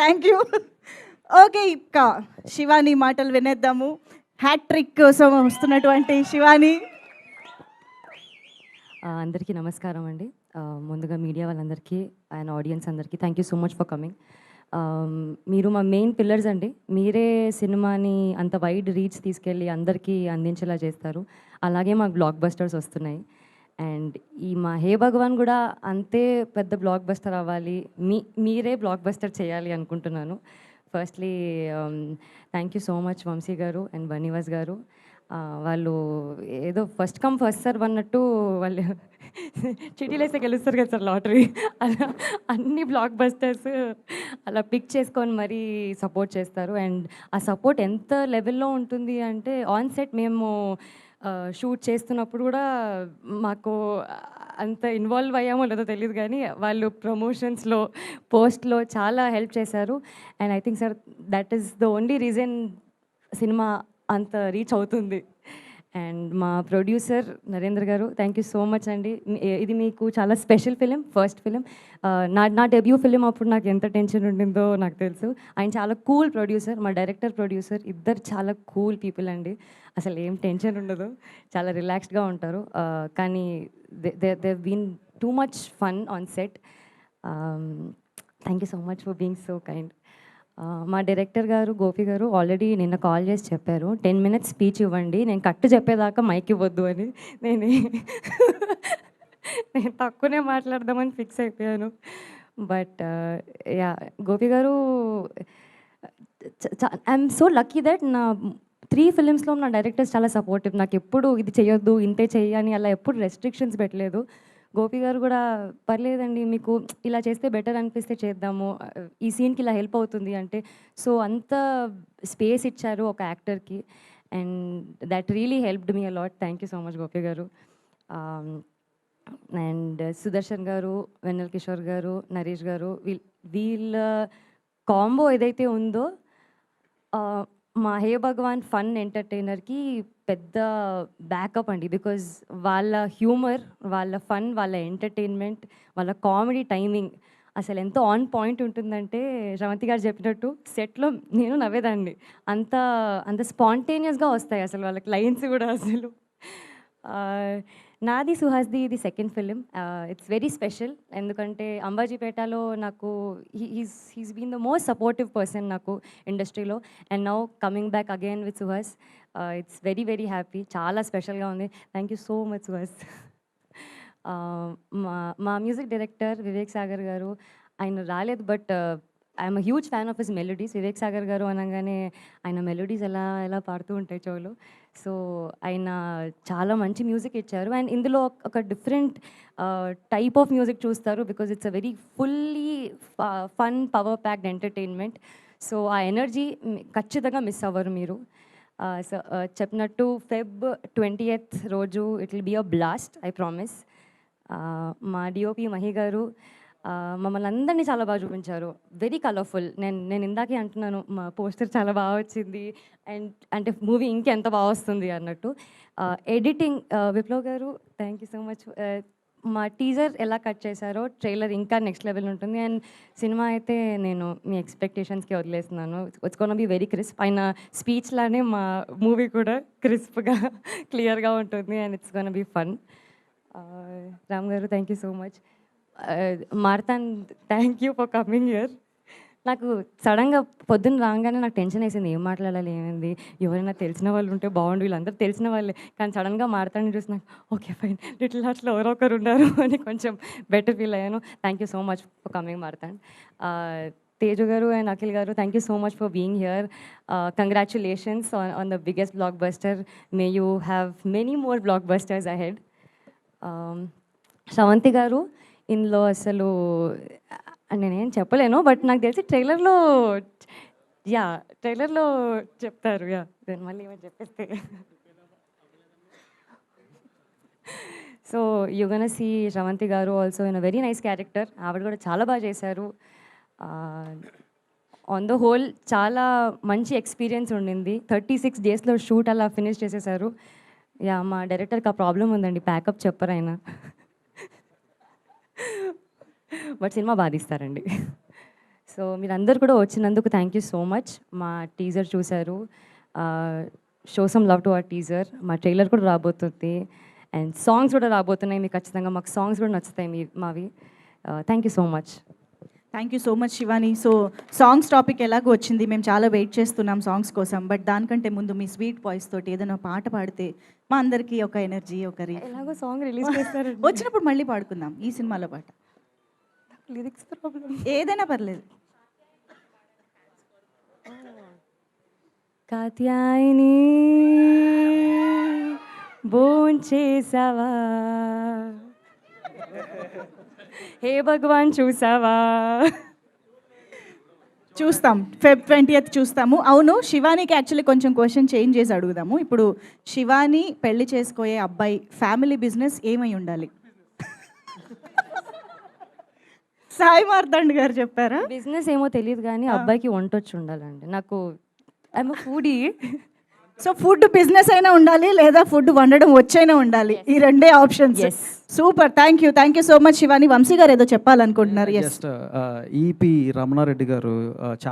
Thank you. Okay, ఇంకా శివాని మాటలు వినేద్దాము. Hat trick కోసం వస్తున్నటువంటి శివాని. అందరికీ నమస్కారం అండి. ముందుగా మీడియా వాళ్ళందరికీ అండ్ ఆడియన్స్ అందరికీ thank you so much for coming. మీరు మా మెయిన్ పిల్లర్స్ అండి. మీరే సినిమాని అంత వైడ్ రీచ్ తీసుకెళ్ళి అందరికీ అందించేలా చేస్తారు. అలాగే మాకు బ్లాక్ బస్టర్స్ వస్తున్నాయి. అండ్ ఈ మా హే భగవాన్ కూడా అంతే పెద్ద బ్లాక్ బస్టర్ అవ్వాలి, మీరే బ్లాక్ బస్టర్ చేయాలి అనుకుంటున్నాను. Firstly thank you so much Vamsi గారు అండ్ బనీవాస్ గారు. వాళ్ళు ఏదో ఫస్ట్ కమ్ ఫస్ట్ సర్వ్ అన్నట్టు వాళ్ళు చిటీలేస్తే గెలుస్తారు కదా సార్ లాటరీ, అలా అన్ని బ్లాక్ బస్టర్స్ అలా పిక్ చేసుకొని మరీ సపోర్ట్ చేస్తారు. అండ్ ఆ సపోర్ట్ ఎంత లెవెల్లో ఉంటుంది అంటే ఆన్ సెట్ మేము షూట్ చేస్తున్నప్పుడు కూడా మాకు అంత ఇన్వాల్వ్ అయ్యామో లేదో తెలియదు, కానీ వాళ్ళు ప్రమోషన్స్లో పోస్ట్లో చాలా హెల్ప్ చేశారు. And I think sir that is the only reason cinema అంత రీచ్ అవుతుంది. అండ్ మా ప్రొడ్యూసర్ నరేంద్ర గారు థ్యాంక్ యూ సో మచ్ అండి. ఇది మీకు చాలా స్పెషల్ ఫిలిం, ఫస్ట్ ఫిలిం. నా డెబ్యూ ఫిలిం అప్పుడు నాకు ఎంత టెన్షన్ ఉండిందో నాకు తెలుసు. ఆయన చాలా కూల్ ప్రొడ్యూసర్, మా డైరెక్టర్ ప్రొడ్యూసర్ ఇద్దరు చాలా కూల్ పీపుల్ అండి. అసలు ఏం టెన్షన్ ఉండదు, చాలా రిలాక్స్డ్గా ఉంటారు. కానీ they been too much fun on set. Thank you so much for being so kind. మా డైరెక్టర్ గారు గోపి గారు ఆల్రెడీ నిన్న కాల్ చేసి చెప్పారు 10 minutes స్పీచ్ ఇవ్వండి, నేను కట్టు చెప్పేదాకా మైక్ ఇవ్వద్దు అని. నేను నేను తక్కువనే మాట్లాడదామని ఫిక్స్ అయిపోయాను. బట్ యా, గోపి గారు ఐఎమ్ సో లక్కీ దట్ నా 3 ఫిలిమ్స్లో నా డైరెక్టర్స్ చాలా సపోర్టివ్. నాకు ఎప్పుడు ఇది చేయొద్దు ఇంతే చెయ్యి అని అలా ఎప్పుడు రెస్ట్రిక్షన్స్ పెట్టలేదు. గోపి గారు కూడా పర్లేదండి, మీకు ఇలా చేస్తే బెటర్ అనిపిస్తే చేద్దాము, ఈ సీన్కి ఇలా హెల్ప్ అవుతుంది అంటే, సో అంత స్పేస్ ఇచ్చారు ఒక యాక్టర్కి. And that really helped me a lot. Thank you so much Gopi garu. And Sudarshan గారు, వెన్నెల కిషోర్ గారు, నరేష్ గారు, వీళ్ళ కాంబో ఏదైతే ఉందో మా హే భగవాన్ ఫన్ ఎంటర్టైనర్కి పెద్ద బ్యాకప్ అండి. బికాజ్ వాళ్ళ హ్యూమర్, వాళ్ళ ఫన్, వాళ్ళ ఎంటర్టైన్మెంట్, వాళ్ళ కామెడీ టైమింగ్ అసలు ఎంత ఆన్ పాయింట్ ఉంటుందంటే, శ్రవంతి గారు చెప్పినట్టు సెట్లో నేను నవ్వేదాన్ని. అంత అంత స్పాంటేనియస్గా వస్తాయి అసలు వాళ్ళకి లైన్స్ కూడా అసలు. నాది సుహాస్ది ఇది second film. It's very special ఎందుకంటే అంబాజీపేటలో నాకు he's been the most supportive person నాకు ఇండస్ట్రీలో. And now coming back again with Suhas, it's very very happy, చాలా స్పెషల్గా ఉంది. Thank you so much Suhas. మా మ్యూజిక్ డైరెక్టర్ వివేక్ సాగర్ గారు, ఆయన రాలేదు but I'm a huge fan of his melodies. Vivek Sagar గారు అనగానే ఆయన మెలోడీస్ ఎలా ఎలా పాడుతూ ఉంటాయి చెవులు. సో ఆయన చాలా మంచి మ్యూజిక్ ఇచ్చారు. అండ్ ఇందులో ఒక డిఫరెంట్ టైప్ ఆఫ్ మ్యూజిక్ చూస్తారు because it's a very fully fun power packed entertainment. So ఆ ఎనర్జీ ఖచ్చితంగా మిస్ అవ్వరు మీరు. సో చెప్పినట్టు Feb 20th రోజు it will be a blast, I promise. మా డిఓపి మహి గారు మమ్మల్ని అందరినీ చాలా బాగా చూపించారు, వెరీ కలర్ఫుల్. నేను ఇందాకే అంటున్నాను మా పోస్టర్ చాలా బాగా వచ్చింది అండ్ అంటే మూవీ ఇంకెంత బాగా వస్తుంది అన్నట్టు. Editing Viplav garu thank you so much. మా టీజర్ ఎలా కట్ చేశారో ట్రైలర్ ఇంకా నెక్స్ట్ లెవెల్ ఉంటుంది. అండ్ సినిమా అయితే నేను మీ ఎక్స్పెక్టేషన్స్కి వదిలేస్తున్నాను. It's gonna be very crisp. ఆయన స్పీచ్ లానే మా మూవీ కూడా క్రిస్ప్గా క్లియర్గా ఉంటుంది and it's gonna be fun. Ram garu thank you so much. Marthan thank you for coming here. నాకు సడన్గా పొద్దున్న రాగానే నాకు టెన్షన్ వేసింది, ఏం మాట్లాడాలి ఏమైంది, ఎవరైనా తెలిసిన వాళ్ళు ఉంటే బాగుండు, వీళ్ళందరూ తెలిసిన వాళ్ళే. కానీ సడన్గా మార్తాన్ని చూసి నాకు ఓకే ఫైన్, లిటిల్ హార్ట్స్లో ఎవరో ఒకరు ఉన్నారు అని కొంచెం బెటర్ ఫీల్ అయ్యాను. Thank you so much for coming Marthan. Teju garu and Akhil garu thank you so much for being here. Congratulations on the biggest blockbuster. May you have many more blockbusters ahead. Sravanthi garu ఇందులో అసలు నేనేం చెప్పలేను బట్ నాకు తెలిసి ట్రైలర్లో చెప్తారు. దాని మళ్ళీ ఏమైనా చెప్పేస్తే so you gonna see Sravanthi garu also in a very nice character. ఆవిడ కూడా చాలా బాగా చేశారు. ఆన్ ద హోల్ చాలా మంచి ఎక్స్పీరియన్స్ ఉండింది. 36 daysలో షూట్ అలా ఫినిష్ చేసేసారు. మా డైరెక్టర్కి ఆ ప్రాబ్లం ఉందండి, ప్యాకప్ చెప్పరు ఆయన. బట్ సినిమా బాగా తీస్తారండి. సో మీరందరూ కూడా వచ్చినందుకు థ్యాంక్ యూ సో మచ్. మా టీజర్ చూశారు, show some love to our teaser. మా ట్రైలర్ కూడా రాబోతుంది అండ్ సాంగ్స్ కూడా రాబోతున్నాయి. మీకు ఖచ్చితంగా మాకు సాంగ్స్ కూడా నచ్చుతాయి మావి. Thank you so much. Thank you so much Shivani. So songs topic ఎలాగో వచ్చింది, మేము చాలా వెయిట్ చేస్తున్నాం సాంగ్స్ కోసం. బట్ దానికంటే ముందు మీ స్వీట్ వాయిస్ తోటి ఏదైనా పాట పాడితే మా అందరికీ ఒక ఎనర్జీ, ఒక ఎలాగో సాంగ్ రిలీజ్ చేస్తారు, వచ్చినప్పుడు మళ్ళీ పాడుకుందాం ఈ సినిమాలో పాట. Lyrics problem. ఏదైనా పర్లేదు. కాత్యాయని భోంచేసావా, హే భగవాన్ చూసావా. చూస్తాం, Feb 20th చూస్తాము. అవును, శివానికి యాక్చువల్లీ కొంచెం క్వశ్చన్ చేంజ్ చేసి అడుగుదాము. ఇప్పుడు శివాని పెళ్లి చేసుకోయే అబ్బాయి ఫ్యామిలీ బిజినెస్ ఏమై ఉండాలి? సాయి మార్తాండ్ గారు చెప్పారా? బిజినెస్ ఏమో తెలియదు కానీ అబ్బాయికి వంట వచ్చి ఉండాలండి. నాకు I'm foodie. So food business అయినా ఉండాలి లేదా ఫుడ్ వండడం వచ్చైనా ఉండాలి, ఈ రెండే options. Super, thank you so much Shivani. Vamsi గారు ఏదో చెప్పాలనుకుంటున్నారు. జస్ట్ ఈపి రమణారెడ్డి గారు